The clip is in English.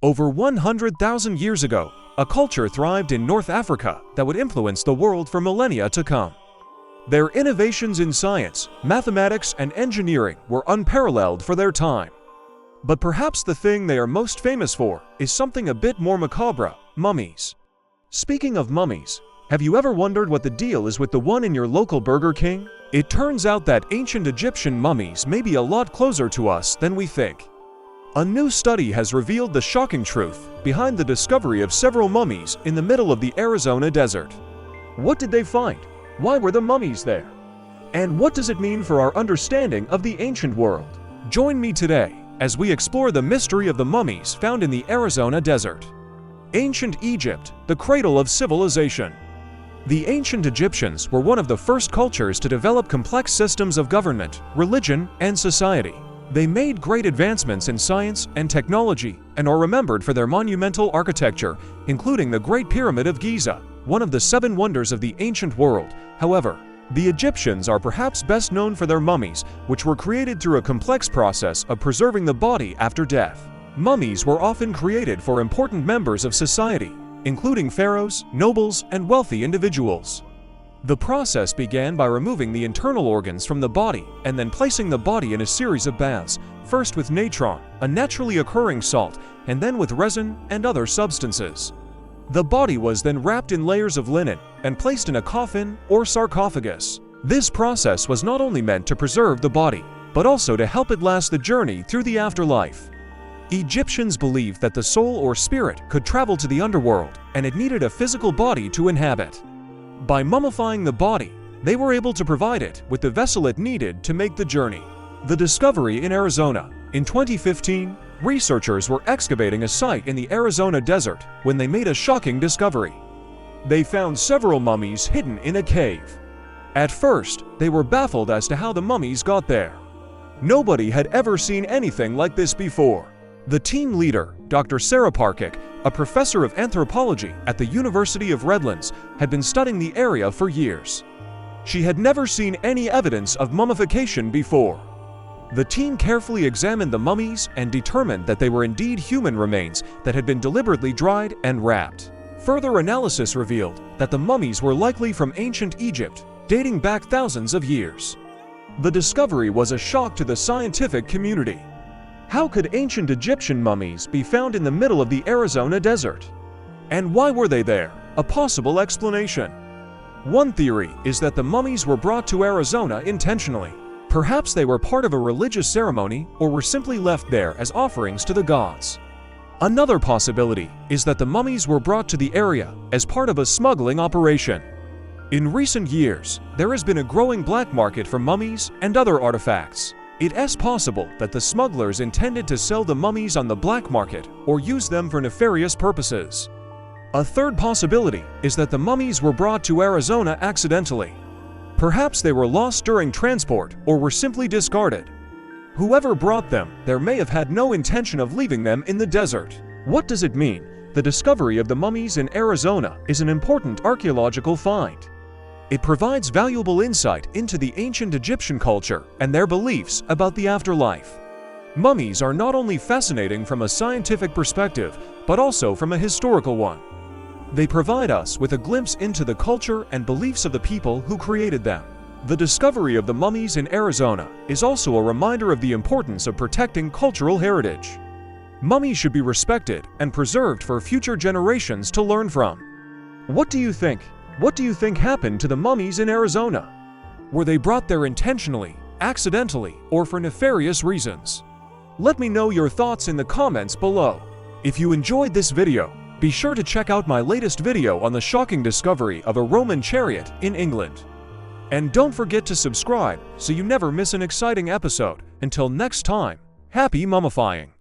Over 100,000 years ago, a culture thrived in North Africa that would influence the world for millennia to come. Their innovations in science, mathematics, and engineering were unparalleled for their time. But perhaps the thing they are most famous for is something a bit more macabre: mummies. Speaking of mummies, have you ever wondered what the deal is with the one in your local Burger King? It turns out that ancient Egyptian mummies may be a lot closer to us than we think. A new study has revealed the shocking truth behind the discovery of several mummies in the middle of the Arizona desert. What did they find? Why were the mummies there? And what does it mean for our understanding of the ancient world? Join me today as we explore the mystery of the mummies found in the Arizona desert. Ancient Egypt, the cradle of civilization. The ancient Egyptians were one of the first cultures to develop complex systems of government, religion, and society. They made great advancements in science and technology and are remembered for their monumental architecture, including the Great Pyramid of Giza, one of the 7 wonders of the ancient world. However, the Egyptians are perhaps best known for their mummies, which were created through a complex process of preserving the body after death. Mummies were often created for important members of society, including pharaohs, nobles, and wealthy individuals. The process began by removing the internal organs from the body and then placing the body in a series of baths, first with natron, a naturally occurring salt, and then with resin and other substances. The body was then wrapped in layers of linen and placed in a coffin or sarcophagus. This process was not only meant to preserve the body, but also to help it last the journey through the afterlife. Egyptians believed that the soul or spirit could travel to the underworld, and it needed a physical body to inhabit. By mummifying the body, they were able to provide it with the vessel it needed to make the journey. The discovery in Arizona. In 2015, researchers were excavating a site in the Arizona desert when they made a shocking discovery. They found several mummies hidden in a cave. At first, they were baffled as to how the mummies got there. Nobody had ever seen anything like this before. The team leader, Dr. Sarah Parkick, a professor of anthropology at the University of Redlands, had been studying the area for years. She had never seen any evidence of mummification before. The team carefully examined the mummies and determined that they were indeed human remains that had been deliberately dried and wrapped. Further analysis revealed that the mummies were likely from ancient Egypt, dating back thousands of years. The discovery was a shock to the scientific community. How could ancient Egyptian mummies be found in the middle of the Arizona desert? And why were they there? A possible explanation. One theory is that the mummies were brought to Arizona intentionally. Perhaps they were part of a religious ceremony or were simply left there as offerings to the gods. Another possibility is that the mummies were brought to the area as part of a smuggling operation. In recent years, there has been a growing black market for mummies and other artifacts. It is possible that the smugglers intended to sell the mummies on the black market or use them for nefarious purposes. A third possibility is that the mummies were brought to Arizona accidentally. Perhaps they were lost during transport or were simply discarded. Whoever brought them there may have had no intention of leaving them in the desert. What does it mean? The discovery of the mummies in Arizona is an important archaeological find. It provides valuable insight into the ancient Egyptian culture and their beliefs about the afterlife. Mummies are not only fascinating from a scientific perspective, but also from a historical one. They provide us with a glimpse into the culture and beliefs of the people who created them. The discovery of the mummies in Arizona is also a reminder of the importance of protecting cultural heritage. Mummies should be respected and preserved for future generations to learn from. What do you think? What do you think happened to the mummies in Arizona? Were they brought there intentionally, accidentally, or for nefarious reasons? Let me know your thoughts in the comments below. If you enjoyed this video, be sure to check out my latest video on the shocking discovery of a Roman chariot in England. And don't forget to subscribe so you never miss an exciting episode. Until next time, happy mummifying!